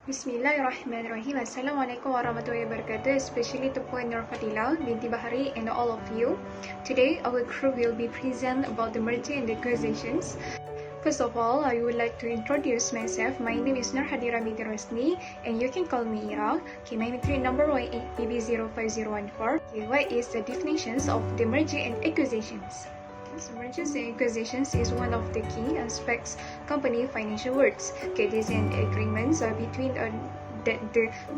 Bismillahirrahmanirrahim. Assalamualaikum warahmatullahi wabarakatuh, especially to Puan Nur Fadila binti Bahari and all of you. Today, our group will be present about the merger and acquisitions. First of all, I would like to introduce myself. My name is Nur Hadira Binti Rosni, and you can call me Ira. Okay, my matric number 18PB05014. Okay, what is the definitions of the merger and acquisitions? So mergers and acquisitions is one of the key aspects company financial works. Okay, this is an agreement between the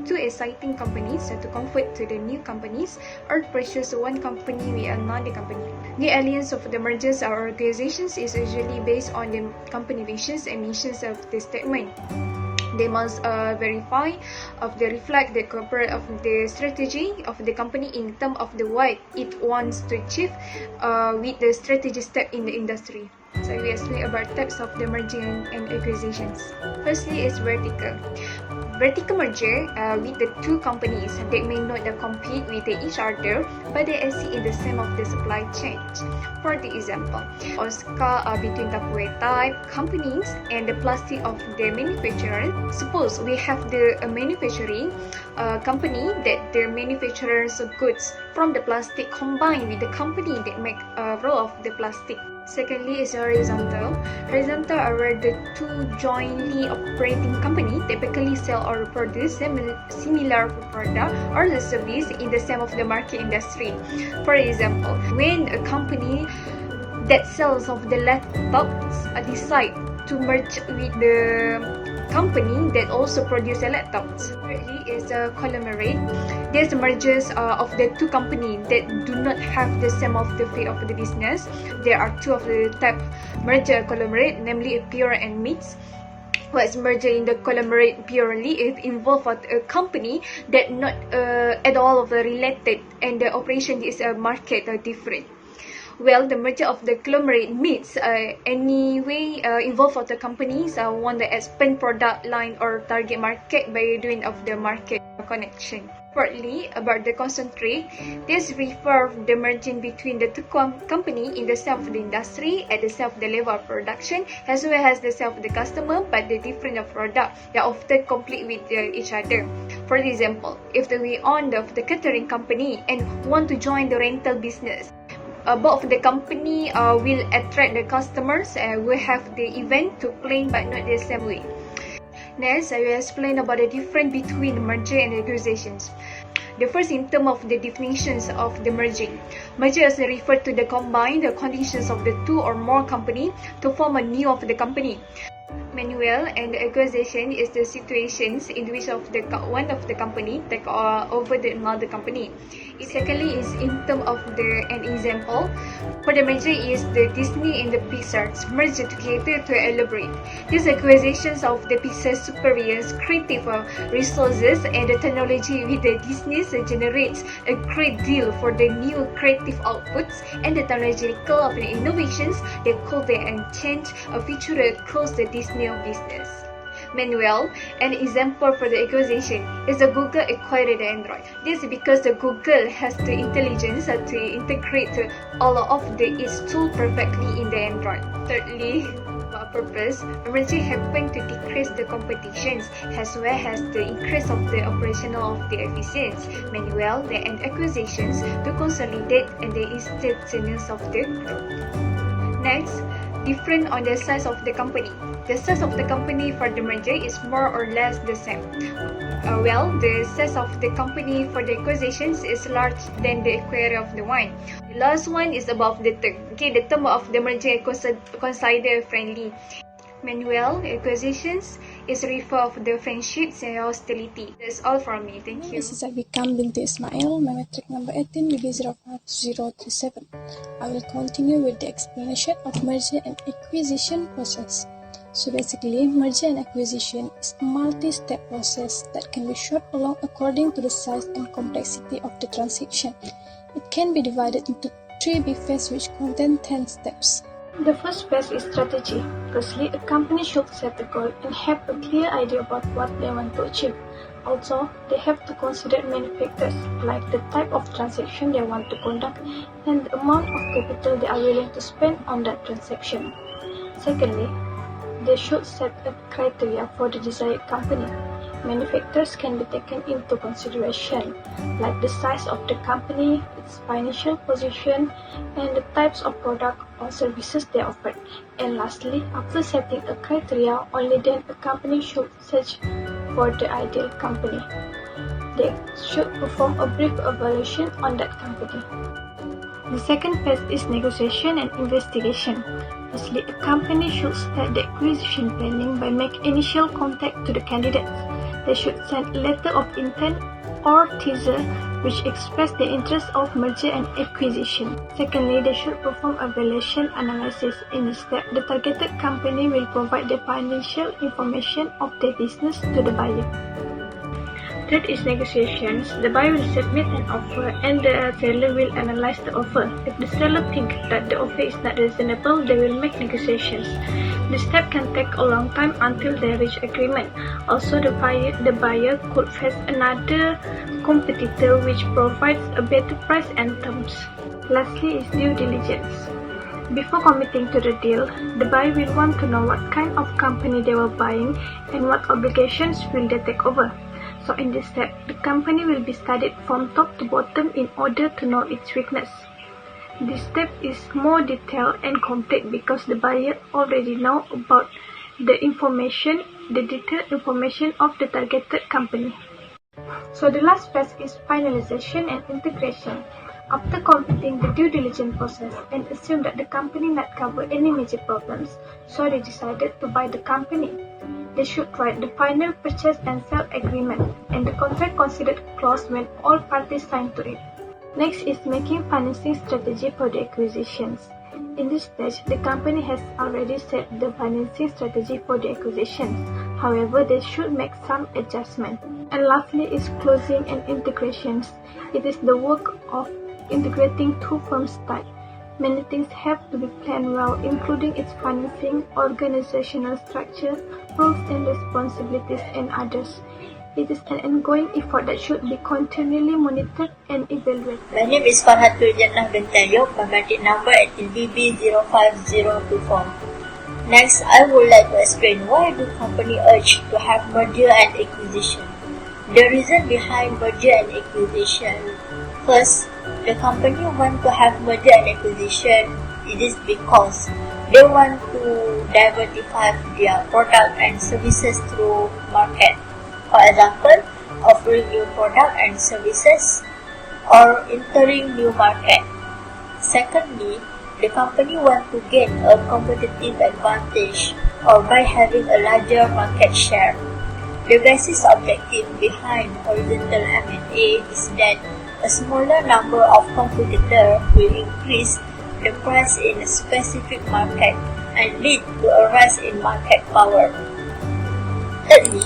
two exciting companies to convert to the new companies or purchase one company with another company. The alliance of the mergers or acquisitions is usually based on the company visions and missions of the statement. They must verify of the reflect the corporate of the strategy of the company in terms of the what it wants to achieve with the strategy step in the industry. So we explain about types of the merger and acquisitions. Firstly is vertical. Vertical merger with the two companies that may not compete with each other, but they exist in the same of the supply chain. For the example, Oscar between the type companies and the plastic of the manufacturer. Suppose we have the manufacturing company that the manufacturers goods from the plastic combined with the company that make roll of the plastic. Secondly is horizontal. Horizontal are where the two jointly operating companies typically sell or produce similar product or the service in the same of the market industry. For example, when a company that sells of the laptops decide to merge with the company that also produce the laptops. Thirdly is a conglomerate. There's mergers of the two companies that do not have the same of the field of the business. There are two of the type merger conglomerate, namely pure and mix. What's merger in the conglomerate purely it involves a company that not at all of the related and the operation is a market different. Well, the merger of the conglomerate means anyway involve of the companies want to expand product line or target market by doing of the market connection. Fourthly, about the concentrate, this refers the merging between the two company in the same of the industry at the same of the level of production as well as the same of the customer, but the different of product that often compete with each other. For example, if we own the catering company and want to join the rental business, both of the company will attract the customers and will have the event to plan but not the same way. Next, I will explain about the difference between merger and acquisitions. The first in terms of the definitions of the merging. Merger is referred to the combined conditions of the two or more company to form a new of the company. Manual and acquisition is the situations in which of the one of the company take over the another company. Secondly is in terms of an example. For the merger is the Disney and the Pixar merged together to elaborate. These acquisitions of the Pixar superior creative resources and the technology with the Disney generates a great deal for the new creative outputs and the technological of the innovations that could and change a feature across the Disney business. Manuel, an example for the acquisition is the Google acquired Android. This is because the Google has the intelligence to integrate all of its tools perfectly in the Android. Thirdly, for a purpose, merger happen to decrease the competitions as well as the increase of the operational of the efficiency. Manuel and acquisitions to consolidate and the instantaneous of the group. Next, different on the size of the company. The size of the company for the merger is more or less the same. The size of the company for the acquisitions is large than the acquirer of the one. The last one is above the term. Okay, the term of the merger consider friendly. Manuel acquisitions is refer of the friendships and hostility. That's all from me. Thank you. This is Abikam binti Ismail, my matric number 18BB05037. I will continue with the explanation of merger and acquisition process. So basically, merger and acquisition is a multi-step process that can be short or long according to the size and complexity of the transaction. It can be divided into 3 big phases which contain 10 steps. The first phase is strategy. Firstly, a company should set a goal and have a clear idea about what they want to achieve. Also, they have to consider many factors like the type of transaction they want to conduct and the amount of capital they are willing to spend on that transaction. Secondly, they should set a criteria for the desired company. Many factors can be taken into consideration, like the size of the company, its financial position, and the types of product or services they offer. And lastly, after setting a criteria, only then a company should search for the ideal company. They should perform a brief evaluation on that company. The second phase is negotiation and investigation. Firstly, a company should start the acquisition planning by making initial contact to the candidates. They should send a letter of intent or teaser which express their interest of merger and acquisition. Secondly, they should perform a valuation analysis. In this step, the targeted company will provide the financial information of their business to the buyer. Third is negotiations. The buyer will submit an offer and the seller will analyze the offer. If the seller thinks that the offer is not reasonable, they will make negotiations. This step can take a long time until they reach agreement. Also, the buyer could face another competitor which provides a better price and terms. Lastly is due diligence. Before committing to the deal, the buyer will want to know what kind of company they were buying and what obligations will they take over. So in this step, the company will be studied from top to bottom in order to know its weakness. This step is more detailed and complete because the buyer already know about the detailed information of the targeted company. So the last phase is finalization and integration. After completing the due diligence process and assume that the company not cover any major problems, so they decided to buy the company. They should write the final purchase and sale agreement, and the contract considered closed when all parties sign to it. Next is making financing strategy for the acquisitions. In this stage, the company has already set the financing strategy for the acquisitions. However, they should make some adjustment. And lastly is closing and integrations. It is the work of integrating two firms type. Many things have to be planned well, including its financing, organizational structure, roles and responsibilities, and others. It is an ongoing effort that should be continually monitored and evaluated. My name is Farhat Turjannah Bentayo. My matric number is BB05024. Next, I would like to explain why do company urge to have merger and acquisition. The reason behind merger and acquisition. First, the company want to have merger and acquisition. It is because they want to diversify their product and services through market. For example, offering new product and services or entering new market. Secondly, the company want to gain a competitive advantage or by having a larger market share. The basis objective behind horizontal M&A is that a smaller number of competitors will increase the price in a specific market and lead to a rise in market power. Thirdly,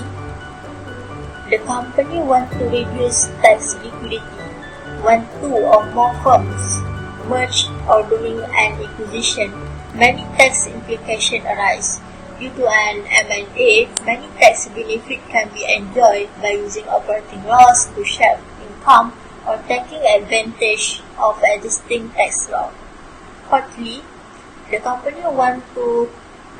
the company wants to reduce tax liquidity. When two or more firms merge or doing an acquisition, many tax implications arise. Due to an M&A, many tax benefits can be enjoyed by using operating loss to share income or taking advantage of existing tax law. Fourthly, the company wants to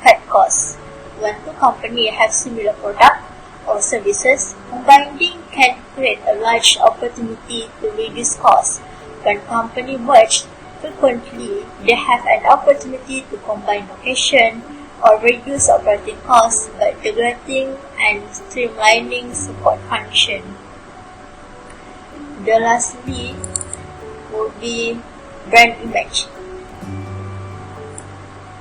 cut costs. When two companies have similar products or services, combining can create a large opportunity to reduce costs. When companies merge, frequently they have an opportunity to combine location or reduce operating costs by integrating and streamlining support functions. The lastly would be brand image.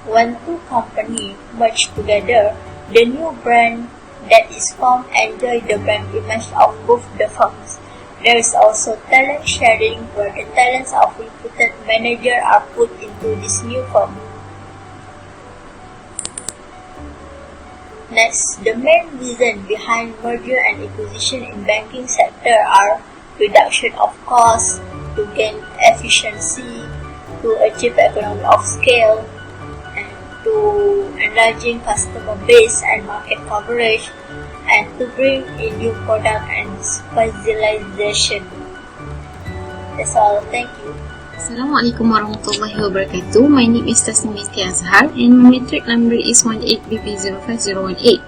When two companies merge together, the new brand that is formed enjoys the brand image of both the firms. There is also talent sharing where the talents of reputed managers are put into this new firm. Next, the main reason behind merger and acquisition in banking sector are reduction of costs, to gain efficiency, to achieve economy of scale, and to enlarging customer base and market coverage, and to bring in new product and specialization. That's all. Thank you. Assalamualaikum warahmatullahi wabarakatuh. My name is Tasnim Azhar and my matric number is 18BB05018.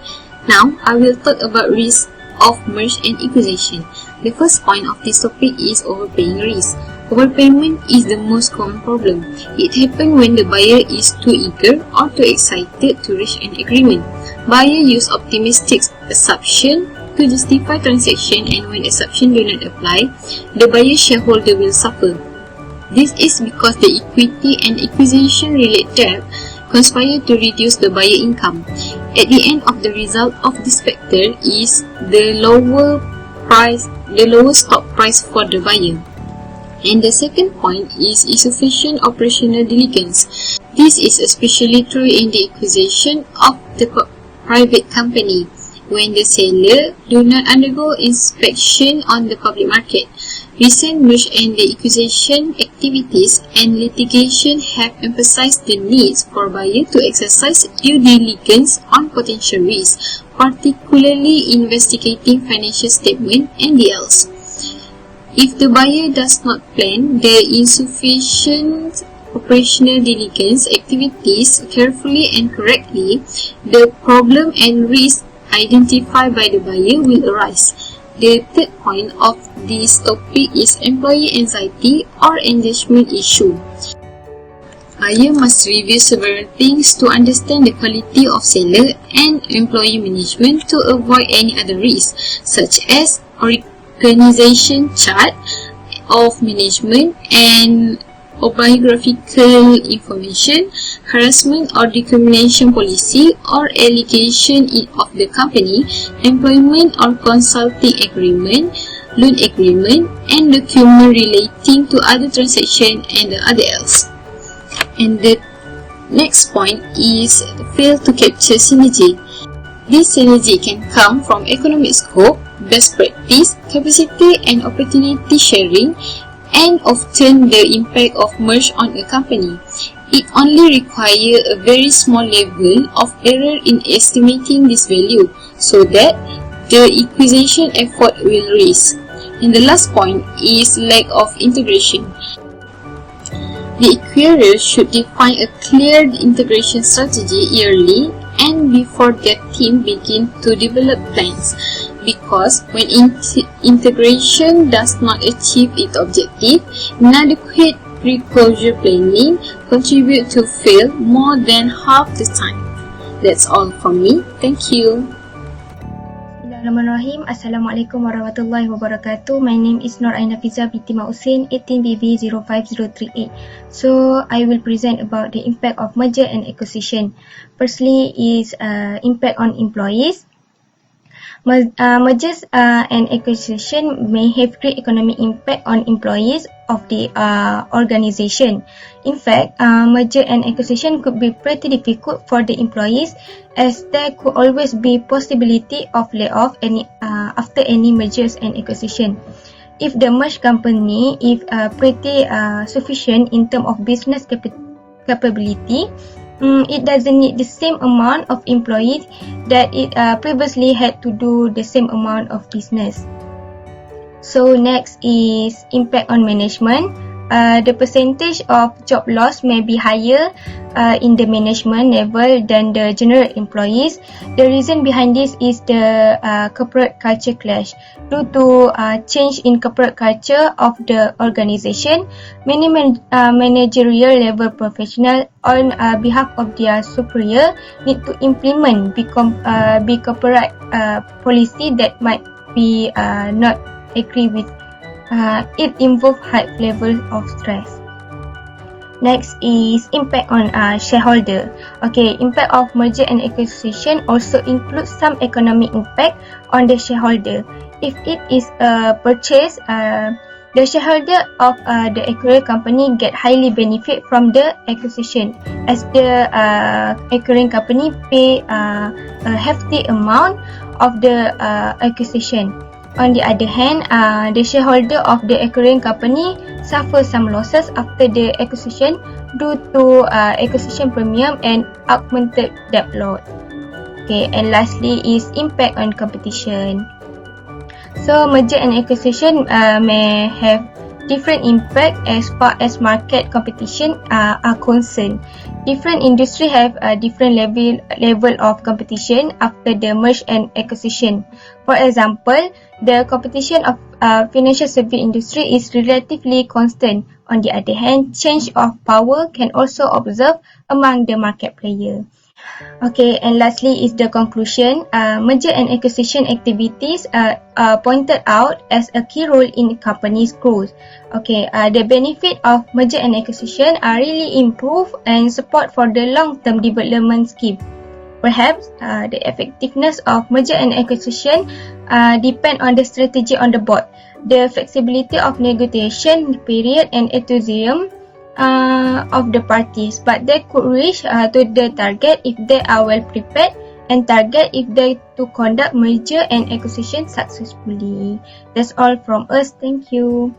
Now, I will talk about risk of merge and acquisition. The first point of this topic is overpaying risk. Overpayment is the most common problem. It happens when the buyer is too eager or too excited to reach an agreement. Buyer use optimistic assumption to justify transaction, and when assumption do not apply, the buyer shareholder will suffer. This is because the equity and acquisition related debt conspire to reduce the buyer income. At the end of the result of this factor is the lower stock price for the buyer. And the second point is insufficient operational diligence. This is especially true in the acquisition of the private company, when the seller do not undergo inspection on the public market. Recent merge and acquisition activities and litigation have emphasized the need for buyer to exercise due diligence on potential risks, particularly investigating financial statement and deals. If the buyer does not plan the insufficient operational diligence activities carefully and correctly, the problem and risk identified by the buyer will arise. The third point of this topic is employee anxiety or engagement issue. Buyer must review several things to understand the quality of seller and employee management to avoid any other risks, such as organization chart of management and autobiographical information, harassment or discrimination policy or allegation of the company, employment or consulting agreement, loan agreement, and document relating to other transaction and the other else. And the next point is fail to capture synergy. This synergy can come from economic scope, best practice, capacity and opportunity sharing, and often the impact of merge on a company. It only requires a very small level of error in estimating this value so that the acquisition effort will rise. And the last point is lack of integration. The acquirer should define a clear integration strategy yearly and before their team begin to develop plans, because when integration does not achieve its objective, inadequate pre-closure planning contribute to fail more than half the time. That's all from me. Thank you. Bismillahirrahmanirrahim. Assalamualaikum warahmatullahi wabarakatuh. My name is Nur Aina Fiza binti Mausin, 18BB05038. So I will present about the impact of merger and acquisition. Firstly is impact on employees. Mergers and acquisition may have great economic impact on employees of the organization. In fact, merger and acquisition could be pretty difficult for the employees, as there could always be possibility of layoff after any mergers and acquisition. If the merged company is pretty sufficient in terms of business capability, it doesn't need the same amount of employees that it previously had to do the same amount of business. So next is impact on management. The percentage of job loss may be higher in the management level than the general employees. The reason behind this is the corporate culture clash. Due to change in corporate culture of the organization, many managerial level professionals on behalf of their superior need to implement big corporate policy that might be not agree with. It involves high level of stress. Next is impact on shareholder. Okay, impact of merger and acquisition also includes some economic impact on the shareholder. If it is a purchase, the shareholder of the acquired company get highly benefit from the acquisition, as the acquiring company pay a hefty amount of the acquisition. On the other hand, the shareholder of the acquiring company suffer some losses after the acquisition due to acquisition premium and augmented debt load. Okay, and lastly is impact on competition. So merger and acquisition may have different impact as far as market competition are concerned. Different industry have a different level of competition after the merge and acquisition. For example, the competition of financial service industry is relatively constant. On the other hand, change of power can also observe among the market player. Okay, and lastly is the conclusion. Merger and acquisition activities are pointed out as a key role in company's growth. Okay, the benefit of merger and acquisition are really improve and support for the long-term development scheme. Perhaps the effectiveness of merger and acquisition depend on the strategy on the board, the flexibility of negotiation period and enthusiasm of the parties, but they could reach to the target if they are well prepared and target if they to conduct merger and acquisition successfully. That's all from us. Thank you.